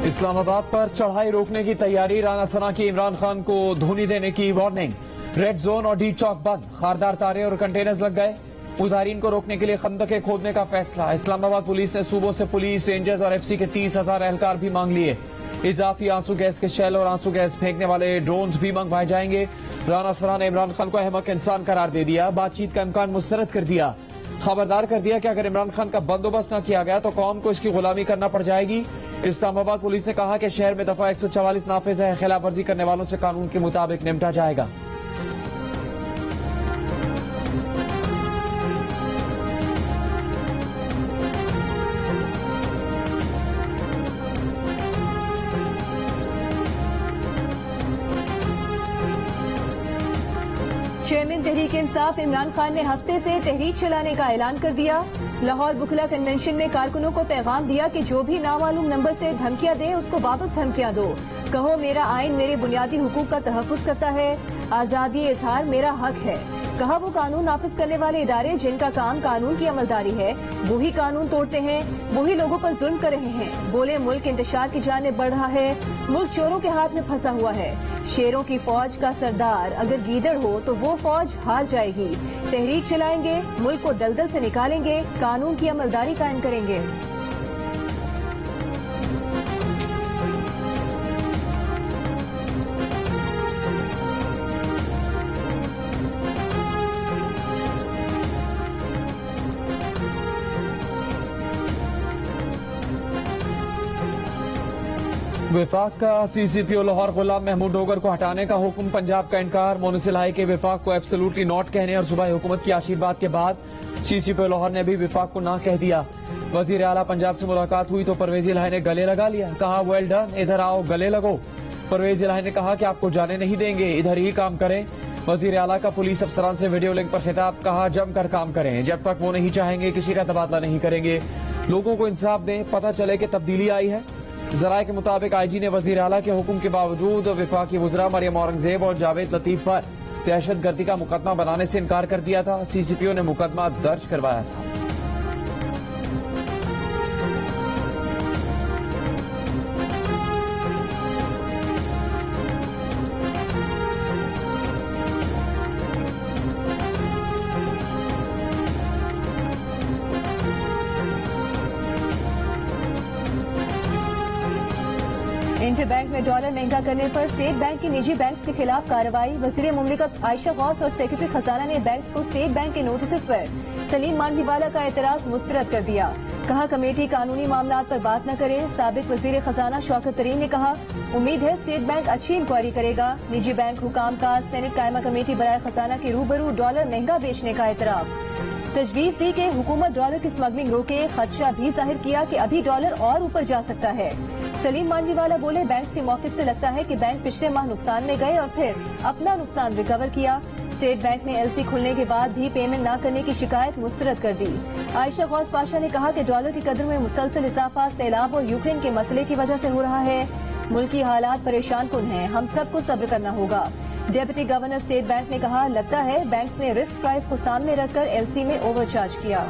इस्लामाबाद पर चढ़ाई रोकने की तैयारी, राना सना की इमरान खान को धोनी देने की वार्निंग। रेड जोन और डी चौक बंद, खारदार तारे और कंटेनर्स लग गए। मुजाहिरीन को रोकने के लिए खंदकें खोदने का फैसला। इस्लामाबाद पुलिस ने सूबों से पुलिस, रेंजर्स और एफसी के 30,000 एहलकार भी मांग लिए। इजाफी आंसू गैस के शेल और आंसू गैस फेंकने वाले ड्रोन्स भी मंगवाए जाएंगे। राना सना ने इमरान खान को अहमक इंसान करार दे दिया, बातचीत का इम्कान मुस्तरद कर दिया। खबरदार कर दिया कि अगर इमरान खान का बंदोबस्त न किया गया तो कौम को इसकी गुलामी करना पड़ जाएगी। इस्लामाबाद पुलिस ने कहा कि शहर में दफा 144 नाफिज है, खिलाफ वर्जी करने वालों से कानून के मुताबिक निपटा जाएगा। चेयरमैन तहरीक इंसाफ इमरान खान ने हफ्ते से तहरीक चलाने का ऐलान कर दिया। लाहौर बुखला कन्वेंशन में कारकुनों को पैगाम दिया कि जो भी नामालूम नंबर से धमकियां दे उसको वापस धमकियां दो। कहो मेरा आइन मेरे बुनियादी हुकूक का तहफ्फुज करता है, आजादी इजहार मेरा हक है। कहा वो कानून नाफिज करने वाले इदारे जिनका काम कानून की अमलदारी है वही कानून तोड़ते हैं, वही लोगों पर जुल्म कर रहे हैं। बोले मुल्क इंतशार की जानिब बढ़ रहा है, मुल्क चोरों के हाथ में फंसा हुआ है। शेरों की फौज का सरदार अगर गीदड़ हो तो वो फौज हार जाएगी। तहरीक चलाएंगे, मुल्क को दलदल से निकालेंगे, कानून की अमलदारी कायम करेंगे। विफाक का सीसीपीओ लाहौर गुलाम महमूद डोगर को हटाने का हुक्म, पंजाब का इनकार। मोनिसिल हाई के विफाक को एब्सोल्युटली नॉट कहने और सूबाई हुकूमत की आशीर्वाद के बाद सीसीपीओ लाहौर ने भी विफाक को ना कह दिया। वजीर आला पंजाब से मुलाकात हुई तो परवेज इलाही ने गले लगा लिया, कहा वेल डन, इधर आओ गले लगो। परवेज इलाही ने कहा कि आपको जाने नहीं देंगे, इधर ही काम करें। वजीर आला का पुलिस अफसरान से वीडियो लिंक पर खिताब, कहा जमकर काम करें, जब तक वो नहीं चाहेंगे किसी का तबादला नहीं करेंगे। लोगों को इंसाफ दें, पता चले कि तब्दीली आई है। जराये के मुताबिक आईजी ने वजीर आला के हुक्म के बावजूद विफाकी वज़रा मरियम औरंगजेब और जावेद लतीफ पर दहशतगर्दी का मुकदमा बनाने से इनकार कर दिया था। सीसीपीओ ने मुकदमा दर्ज करवाया था। इंटर बैंक में डॉलर महंगा करने पर स्टेट बैंक की निजी बैंक्स के खिलाफ कार्रवाई। वज़ीर मुमलिकत आयशा गौस और सेक्रेटरी खजाना ने बैंक्स को स्टेट बैंक के नोटिस पर सलीम मांडीवाला का एतराज मुस्तरद कर दिया। कहा कमेटी कानूनी मामलात पर बात न करे। साबिक वज़ीर खजाना शौकत तरीन ने कहा उम्मीद है स्टेट बैंक अच्छी इंक्वायरी करेगा। निजी बैंक हुकाम का सेनेट कायमा कमेटी बराए खजाना के रूबरू डॉलर महंगा बेचने का एतराफ। तजवीज दी कि हुकूमत डॉलर की स्मगलिंग रोके। खदशा भी जाहिर किया कि अभी डॉलर और ऊपर जा सकता है। सलीम मांडीवाला बोले बैंक के मौके से लगता है कि बैंक पिछले माह नुकसान में गए और फिर अपना नुकसान रिकवर किया। स्टेट बैंक ने एलसी खुलने के बाद भी पेमेंट न करने की शिकायत मुस्तरद कर दी। आयशा गौस पाशा ने कहा कि डॉलर की कदर में मुसलसल इजाफा सैलाब और यूक्रेन के मसले की वजह से हो रहा है। मुल्की हालात परेशान कुन हैं, हम सबको सब्र करना होगा। डेप्यूटी गवर्नर स्टेट बैंक ने कहा लगता है बैंक ने रिस्क प्राइस को सामने रखकर एलसी में ओवरचार्ज किया।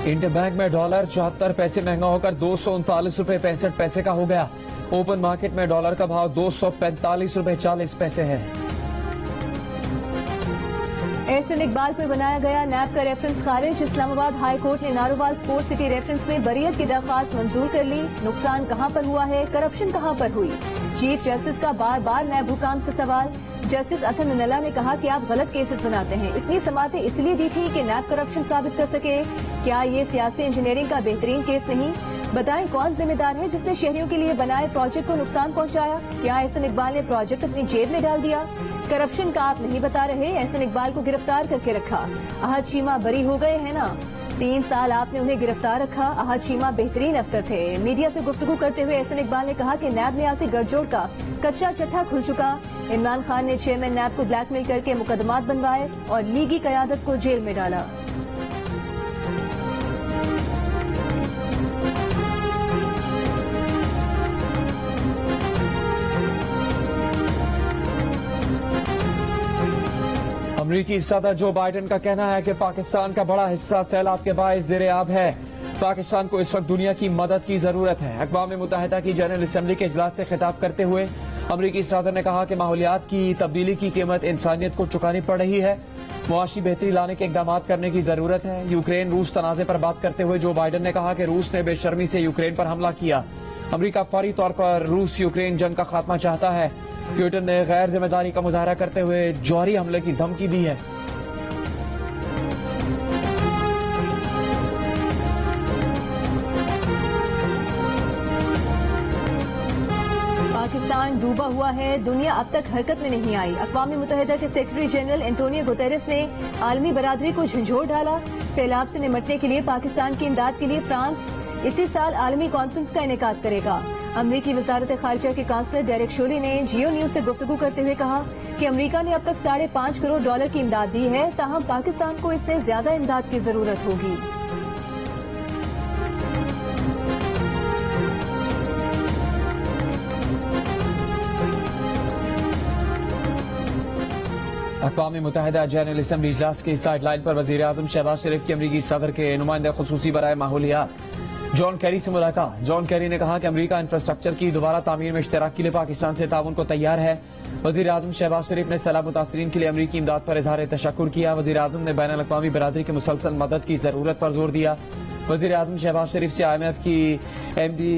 इंटर बैंक में डॉलर 74 पैसे महंगा होकर 239 रुपए 65 पैसे का हो गया। ओपन मार्केट में डॉलर का भाव 245 रुपए 40 पैसे है। एहसन इकबाल पर बनाया गया नैब का रेफरेंस खारिज। इस्लामाबाद हाई कोर्ट ने नारोवाल स्पोर्ट्स सिटी रेफरेंस में बरियत की दरख्वास्त मंजूर कर ली। नुकसान कहां पर हुआ है, करप्शन कहां पर हुई। चीफ जस्टिस का बार बार नैब हुकाम से सवाल। जस्टिस अथन मिनल्ला ने कहा कि आप गलत केसेस बनाते हैं। इतनी समातें इसलिए दी थी कि नैब करप्शन साबित कर सके। क्या ये सियासी इंजीनियरिंग का बेहतरीन केस नहीं? बताएं कौन जिम्मेदार है जिसने शहरियों के लिए बनाए प्रोजेक्ट को नुकसान पहुंचाया? क्या एहसन इकबाल ने प्रोजेक्ट अपनी जेब में डाल दिया? करप्शन का आप नहीं बता रहे, एहसन इकबाल को गिरफ्तार करके रखा। अहद शीमा बरी हो गए हैं ना, 3 साल आपने उन्हें गिरफ्तार रखा। अहद शीमा बेहतरीन अफसर थे। मीडिया से गुफ्तगू करते हुए एहसन इकबाल ने कहा कि नैब न्यासी गठजोड़ का कच्चा चट्टा खुल चुका। इमरान खान ने चेयरमैन नैब को ब्लैकमेल करके मुकदमात बनवाए और लीगी कयादत को जेल में डाला। अमरीकी सदर जो बाइडेन का कहना है कि पाकिस्तान का बड़ा हिस्सा सैलाब के बायस ज़ेर-ए-आब है। पाकिस्तान को इस वक्त दुनिया की मदद की जरूरत है। अक़वाम मुत्तहिदा की जनरल असम्बली के इजलास से खिताब करते हुए अमरीकी सदर ने कहा कि माहौलियात की तब्दीली की कीमत इंसानियत को चुकानी पड़ रही है। मुआशी बेहतरी लाने के इकदाम करने की जरूरत है। यूक्रेन रूस तनाज़े पर बात करते हुए जो बाइडेन ने कहा कि रूस ने बेशर्मी से यूक्रेन पर हमला किया। अमरीका फौरी तौर पर रूस यूक्रेन जंग का खात्मा चाहता है। पुतिन ने गैर जिम्मेदारी का मुजाहरा करते हुए जौहरी हमले की धमकी दी है। पाकिस्तान डूबा हुआ है, दुनिया अब तक हरकत में नहीं आई। अक़वाम मुत्तहिदा के सेक्रेटरी जनरल एंटोनियो गुतेरेस ने आलमी बरादरी को झंझोर डाला। सैलाब से निमटने के लिए पाकिस्तान की इमदाद के लिए फ्रांस इसी साल आलमी कॉन्फ्रेंस का इनेकाद करेगा। अमरीकी वजारत खारजा के काउंसलर डेरेक शोली ने जियो न्यूज से गुफ्तगू करते हुए कहा कि अमरीका ने अब तक $5.5 करोड़ की इमदाद दी है, ताहम पाकिस्तान को इससे ज्यादा इमदाद की जरूरत होगी। अक़वाम मुत्तहिदा जनरल असम्बली इजलास की साइड लाइन पर वज़ीर आज़म शहबाज शरीफ की अमरीकी सदर के नुमाइंदे खुसूसी बराए माहौलियात जॉन कैरी से मुलाकात। जॉन कैरी ने कहा कि अमरीका इंफ्रास्ट्रक्चर की दोबारा तामीर में इश्तराक के लिए पाकिस्तान से ताउन को तैयार है। वज़ीर आज़म शहबाज शरीफ ने सैलाब मुतासरीन के लिए अमरीकी इमदाद पर इजहार तशक्कुर किया। वज़ीर आज़म ने बैनुल अक़वामी बिरादरी की मुसलसल मदद की जरूरत पर जोर दिया। वज़ीर आज़म शहबाज शरीफ से IMF की MD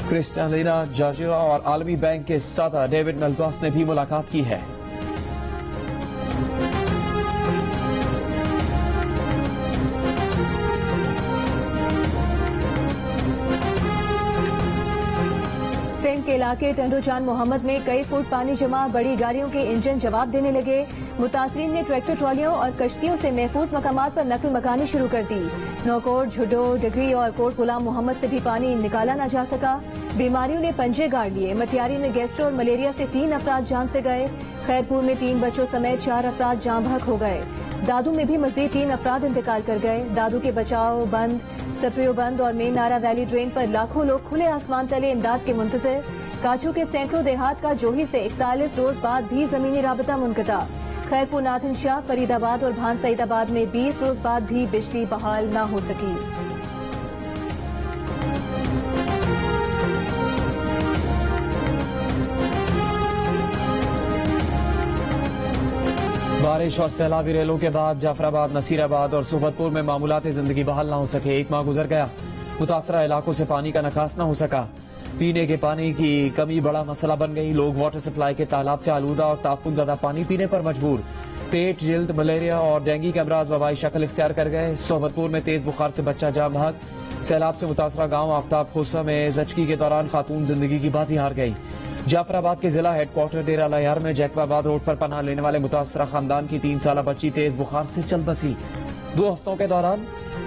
क्रिस्टालिना जॉर्जिया और आलमी बैंक के सदर डेविड मेल्पास ने भी मुलाकात की है। सिंध के इलाके टंडोजान मोहम्मद में कई फुट पानी जमा, बड़ी गाड़ियों के इंजन जवाब देने लगे। मुतासरीन ने ट्रैक्टर ट्रॉलियों और कश्तियों से महफूज मकामात पर नकल मकानी शुरू कर दी। नौकोट, झुड्डो, डिग्री और कोट गुलाम मोहम्मद से भी पानी निकाला न जा सका। बीमारियों ने पंजे गाड़ लिए। मटियारी में गैस्ट्रो और मलेरिया से 3 अफराद जान से गए। खैरपुर में 3 बच्चों समेत 4 अफराद जाँ बहक हो गए। दादू में भी मजीद 3 अफराद इंतकाल कर गए। दादू के बचाव बंद, सप्रियो बंद और मेन नारा वैली ड्रेन पर लाखों लोग खुले आसमान तले इमदाद के मुंतजर। काछू के सैकड़ों देहात का जोही से 41 रोज बाद भी जमीनी राबता मुनक़ता। खैरपुर, नाथन शाह, फरीदाबाद और भान सईदाबाद में 20 रोज बाद भी बिजली बहाल न हो सकी। बारिश और सैलाबी रेलों के बाद जाफराबाद, नसीराबाद और सोबतपुर में मामूलात जिंदगी बहाल न हो सके। 1 माह गुजर गया, मुतासरा इलाकों से पानी का निकास न हो सका। पीने के पानी की कमी बड़ा मसला बन गई। लोग वाटर सप्लाई के तालाब से आलूदा और ताफुन ज़्यादा पानी पीने पर मजबूर। पेट, जिल्द, मलेरिया और डेंगू के अमराज वबाई शक्ल इख्तियार कर गए। सोबतपुर में तेज बुखार से बच्चा जाम बहक। सैलाब से मुतासरा गाँव आफ्ताब खोसा में जचकी के दौरान खातून जिंदगी की बाजी हार गई। जाफराबाद के जिला हेडक्वार्टर डेरा लयार में जैकबाबाद रोड पर पनाह लेने वाले मुतासरा खानदान की 3 साला बच्ची तेज बुखार से चल बसी। 2 हफ्तों के दौरान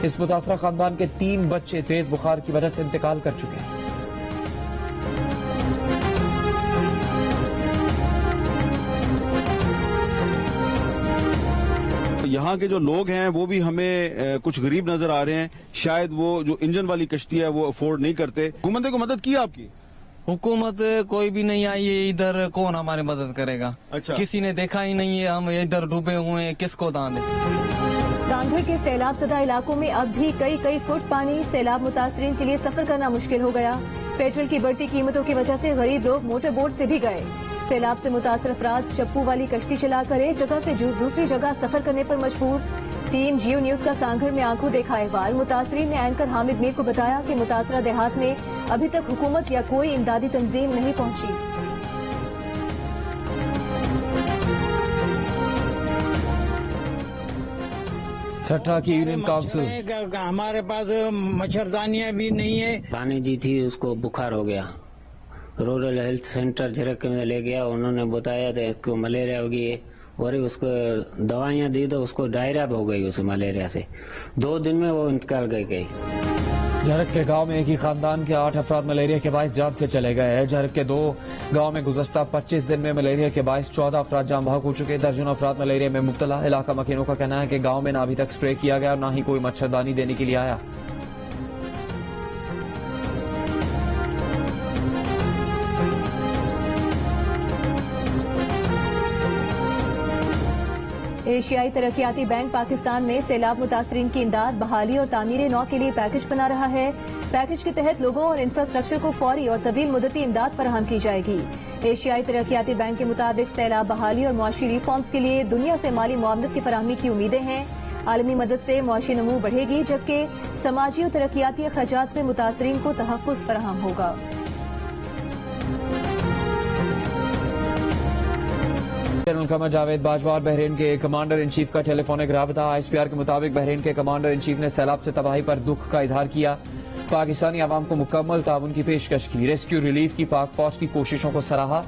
इस मुतासरा खानदान के 3 बच्चे तेज बुखार की वजह से इंतकाल कर चुके हैं। यहाँ के जो लोग हैं वो भी हमें कुछ गरीब नजर आ रहे हैं। शायद वो जो इंजन वाली कश्ती है वो अफोर्ड नहीं करते। हुकूमत को मदद की आपकी? हुकूमत कोई भी नहीं आई है इधर, कौन हमारी मदद करेगा? अच्छा। किसी ने देखा ही नहीं है, हम इधर डूबे हुए हैं, किसको दान दे? सांभर के सैलाब ज़दा इलाकों में अब भी कई फुट पानी। सैलाब मुतासरीन के लिए सफर करना मुश्किल हो गया। पेट्रोल की बढ़ती कीमतों की वजह से गरीब लोग मोटर बोट से भी गए। सैलाब से मुतासर अफराद चप्पू वाली कश्ती चलाकर एक जगह से दूसरी जगह सफर करने पर मजबूर। टीम जियो न्यूज का सांघर में आंखों देखा अहवाल। मुतासरीन ने एंकर हामिद मीर को बताया कि मुतासरा देहात में अभी तक हुकूमत या कोई इमदादी तंजीम नहीं पहुंची। ठट्टा की यूनियन काउंसिल। हमारे पास मच्छरदानियां भी नहीं है। पानी जी थी, उसको बुखार हो गया। रूरल हेल्थ सेंटर झरक में ले गया, उन्होंने बताया था इसको मलेरिया हो गई है और उसको दवाइयां दी तो उसको डायरिया हो गई उस मलेरिया से। 2 दिन में वो इंतकाल कर गई। झरक के गांव में एक ही खानदान के 8 अफराद मलेरिया के बायस जान से चले गए हैं। झरक के 2 गांव में गुज़श्ता 25 दिन में मलेरिया के बायस 14 अफराद जाम बहक हो चुके। दर्जनों अफराद मलेरिया में मुब्तला। इलाका मकीनों का कहना है कि गांव में न अभी तक स्प्रे किया गया और न ही कोई मच्छरदानी देने के लिए आया। एशियाई तरक्याती बैंक पाकिस्तान में सैलाब मुतासरीन की इमदाद, बहाली और तामीर नौ के लिए पैकेज बना रहा है। पैकेज के तहत लोगों और इंफ्रास्ट्रक्चर को फौरी और तवील मुद्दती इमदाद फराहम की जाएगी। एशियाई तरक्याती बैंक के मुताबिक सैलाब बहाली और मुआशी रिफॉर्म्स के लिए दुनिया से माली मुआवनत की फराहमी की उम्मीदें हैं। आलमी मदद से मुआशी नमू बढ़ेगी, जबकि समाजी और तरक्याती अखराजात से मुतासरीन को तहफ़्फ़ुज़ फराहम होगा। जनरल कमर जावेद बाजवा बहरीन के कमांडर इन चीफ का टेलीफोनिक राबता। ISPR के मुताबिक बहरीन के कमांडर इन चीफ ने सैलाब से तबाही पर दुख का इजहार किया। पाकिस्तानी आवाम को मुकम्मल ताउन की पेशकश की। रेस्क्यू रिलीफ की पाक फौज की कोशिशों को सराहा।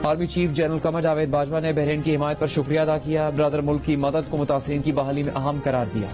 Army chief general Qamar Javed Bajwa ने बहरीन की हिमायत पर शुक्रिया अदा किया। ब्रदर मुल्क की मदद को मुतासरीन की बहाली में अहम करार दिया।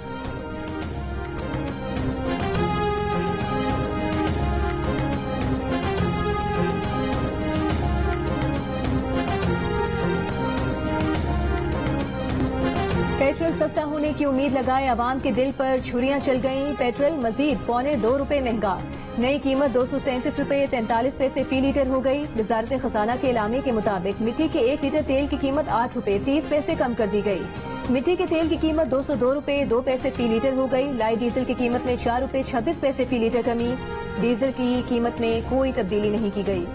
पेट्रोल सस्ता होने की उम्मीद लगाए अवाम के दिल पर छुरियां चल गईं। पेट्रोल मजीद ₹2.25 महंगा। नई कीमत 237 रुपये 43 पैसे फी लीटर हो गई। वजारत खजाना के एलामे के मुताबिक मिट्टी के 1 लीटर तेल की कीमत 8 रुपये 30 पैसे कम कर दी गई। मिट्टी के तेल की कीमत 202 रुपये 2 पैसे फी लीटर हो गई। लाइट डीजल की कीमत में 4 रुपये 26 पैसे फी लीटर कमी। डीजल की कीमत में कोई तब्दीली नहीं की गई।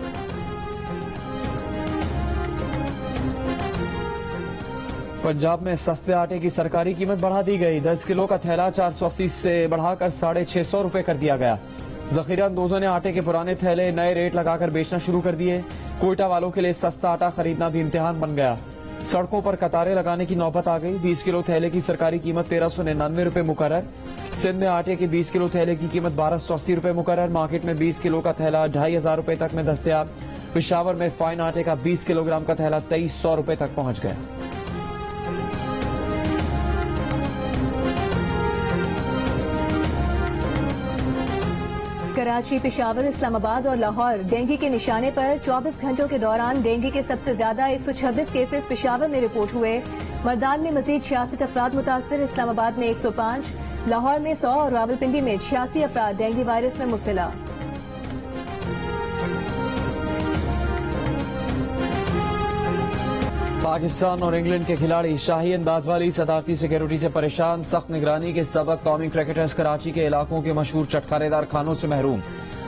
पंजाब में सस्ते आटे की सरकारी कीमत बढ़ा दी गई। 10 किलो का थैला 480 से बढ़ाकर 650 रुपए कर दिया गया। जखीरा अंदोजों ने आटे के पुराने थैले नए रेट लगाकर बेचना शुरू कर दिए। कोयटा वालों के लिए सस्ता आटा खरीदना भी इम्तिहान बन गया। सड़कों पर कतारें लगाने की नौबत आ गई। 20 किलो थैले की सरकारी कीमत 1399 रुपए मुकर्रर। सिंध में आटे के 20 किलो थैले की कीमत 1280 रुपए मुकर्रर। मार्केट में 20 किलो का थैला 2500 रुपए तक में दस्तयाब। पेशावर में फाइन आटे का 20 किलोग्राम का थैला 2300 रुपए तक पहुंच गया। कराची, पेशावर, इस्लामाबाद और लाहौर डेंगू के निशाने पर। 24 घंटों के दौरान डेंगू के सबसे ज्यादा 126 केसेस पेशावर में रिपोर्ट हुए। मर्दान में मजीद 66 अफराद मुतासर। इस्लामाबाद में 105, लाहौर में 100 और रावलपिंडी में 86 अफराद डेंगू वायरस में मुब्तला। पाकिस्तान और इंग्लैंड के खिलाड़ी शाही अंदाज वाली सदारती सिक्योरिटी से परेशान। सख्त निगरानी के सबक कौमी क्रिकेटर्स कराची के इलाकों के मशहूर चटखारेदार खानों से महरूम।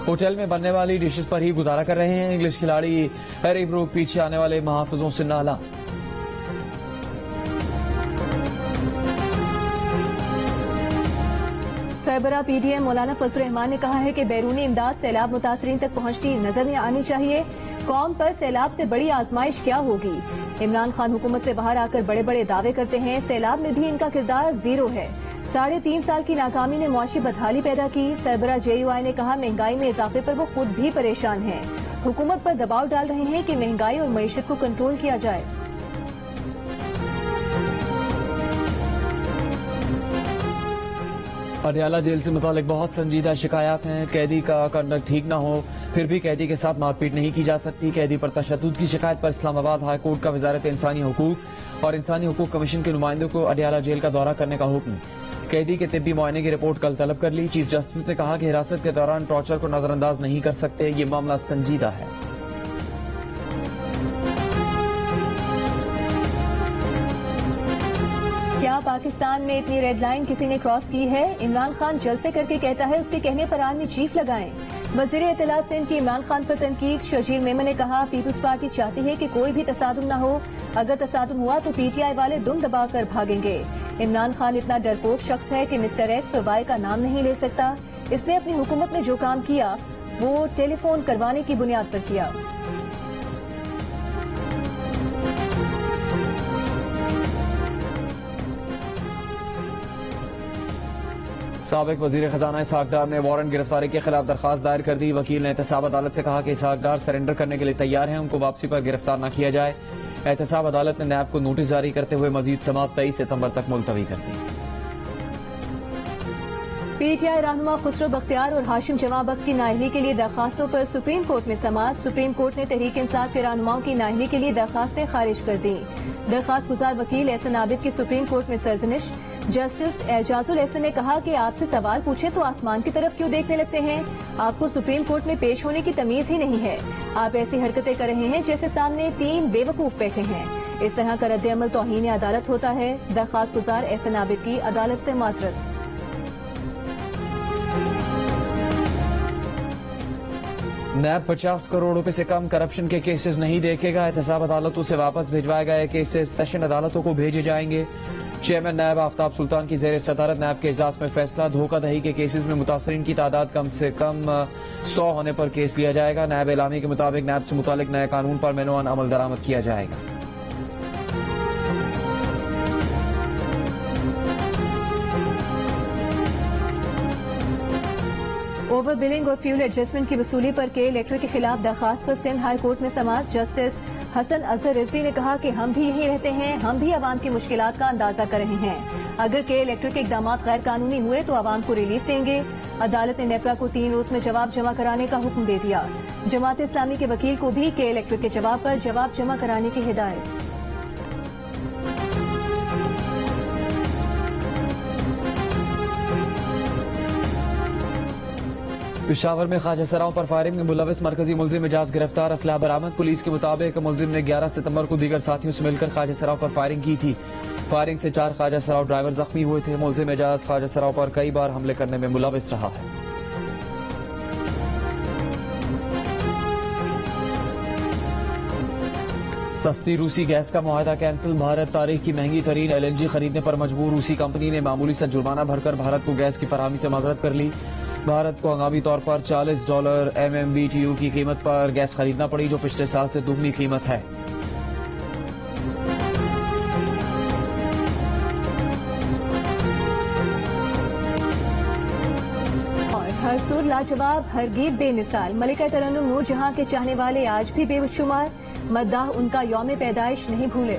होटल में बनने वाली डिशेस पर ही गुजारा कर रहे हैं। इंग्लिश खिलाड़ी हैरी ब्रूक पीछे आने वाले महाफिजों से नाला। सरबरा PTM मौलाना फजल रहमान ने कहा है कि बैरूनी इमदाद सैलाब मुतासरीन तक पहुंचती नजर में आनी चाहिए। कौम पर सैलाब से बड़ी आजमाइश क्या होगी। इमरान खान हुकूमत से बाहर आकर बड़े बड़े दावे करते हैं। सैलाब में भी इनका किरदार जीरो है। 3.5 साल की नाकामी ने मुआशी बदहाली पैदा की। सरबरा JUI ने कहा महंगाई में इजाफे पर वो खुद भी परेशान हैं। हुकूमत पर दबाव डाल रहे हैं कि महंगाई और मईशत को कंट्रोल किया जाए। अडयाला जेल से मुतालिक बहुत संजीदा शिकायत हैं। कैदी का कंडक्ट ठीक न हो, फिर भी कैदी के साथ मारपीट नहीं की जा सकती। कैदी पर तशद्दुद की शिकायत पर इस्लामाबाद हाई कोर्ट का वजारत इंसानी हुकूक और इंसानी हुकूक कमीशन के नुमाइंदों को अडयाला जेल का दौरा करने का हुक्म। कैदी के तिब्बी मुआयने की रिपोर्ट कल तलब कर ली। चीफ जस्टिस ने कहा कि हिरासत के दौरान टॉर्चर को नजरअंदाज नहीं कर सकते। ये मामला संजीदा है। क्या पाकिस्तान में इतनी रेड लाइन किसी ने क्रॉस की है। इमरान खान जलसे करके कहता है उसके कहने पर आर्मी चीफ लगाएं। वजीर इत्तला सिंध की इमरान खान पर तनकीद। शर्जील मेमन ने कहा पीपुल्स पार्टी चाहती है कि कोई भी तसादुम न हो। अगर तसादुम हुआ तो PTI वाले दुम दबाकर भागेंगे। इमरान खान इतना डरपोक शख्स है कि मिस्टर X और Y का नाम नहीं ले सकता। इसने अपनी हुकूमत में जो काम किया वो टेलीफोन करवाने की बुनियाद पर किया। साबिक वजीर खजाना इसहाक डार ने वारंट गिरफ्तारी के खिलाफ दरखास्त दायर कर दी। वकील ने एहतसाब अदालत से कहा कि इसहाक डार सरेंडर करने के लिए तैयार हैं। उनको वापसी पर गिरफ्तार न किया जाए। एहतसाब अदालत ने नैब को नोटिस जारी करते हुए मजीद समाअत 23 सितंबर तक मुलतवी कर दी। PTI रहनुमा खुसरो बख्तियार और हाशिम जमां बख्त की नाअहली के लिए दरखास्तों पर सुप्रीम कोर्ट में समाअत। सुप्रीम कोर्ट ने तहरीक इंसाफ के रहनुमाओं की नाअहली के लिए दरखास्तें खारिज कर दी। दरखास्त गुजार वकील एहसन आबिद की सुप्रीम कोर्ट में सरजनिश। जस्टिस एजाजुल एहसन ने कहा कि आपसे सवाल पूछे तो आसमान की तरफ क्यों देखने लगते हैं? आपको सुप्रीम कोर्ट में पेश होने की तमीज ही नहीं है। आप ऐसी हरकतें कर रहे हैं जैसे सामने 3 बेवकूफ बैठे हैं। इस तरह का रद्द-ए-अमल तौहीन अदालत होता है। दरख्वास्त गुजार एहसन आबिद की अदालत से माजरत। नैब 50 करोड़ रुपए से कम करप्शन के केसेस नहीं देखेगा। एहतसाब अदालतों से वापस भिजवाए गए केसेस सेशन अदालतों को भेजे जाएंगे। चेयरमैन नैब आफ्ताब सुल्तान की जेर सदारत नैब के इजलास में फैसला। धोखाधड़ी के केसेस में मुतासरीन की तादाद कम से कम 100 होने पर केस लिया जाएगा। नैब एलामी के मुताबिक नैब से मुतालिक नए कानून पर मेनोन अमल दरामद किया जाएगा। ओवर बिलिंग और फ्यूल एडजस्टमेंट की वसूली पर के इलेक्ट्रिक के खिलाफ दरखास्त पर सिंध हाई कोर्ट में समाअत। जस्टिस हसन अजहर रिजवी ने कहा कि हम भी यहीं रहते हैं, हम भी आवाम की मुश्किलात का अंदाजा कर रहे हैं। अगर के इलेक्ट्रिक के इकदाम गैर कानूनी हुए तो आवाम को रिलीफ देंगे। अदालत ने नेपरा को 3 रोज में जवाब जमा कराने का हुक्म दे दिया। जमात इस्लामी के वकील को भी के इलेक्ट्रिक के जवाब पर जवाब जमा कराने की हिदायत। पिशावर में ख्वाजा सराओं पर फायरिंग में मुलविस मरकजी मुलजिम मिजाज गिरफ्तार। असलाह बरामद। पुलिस के मुताबिक मुलजिम ने 11 सितंबर को दीगर साथियों से मिलकर ख्वाजा सराओं पर फायरिंग की थी। फायरिंग से 4 ख्वाजा सराओं ड्राइवर जख्मी हुए थे। मुलजिम मिजाज ख्वाजा सराओं पर कई बार हमले करने में मुलविस रहा है। सस्ती रूसी गैस का मुआहदा कैंसिल। भारत तारीख की महंगी तरीन LNG खरीदने पर मजबूर। रूसी कंपनी ने मामूली सा जुर्माना भरकर भारत को गैस की फराहमी से माजरत कर ली। भारत को हंगामी तौर पर $40 MMBTU की कीमत पर गैस खरीदना पड़ी, जो पिछले साल से दुगनी कीमत है। और हर सुर लाजवाब, हर गीत बेमिसाल। मलिका तरन्नुम नूरजहां के चाहने वाले आज भी बेशुमार। मद्दाह उनका यौम पैदाइश नहीं भूले।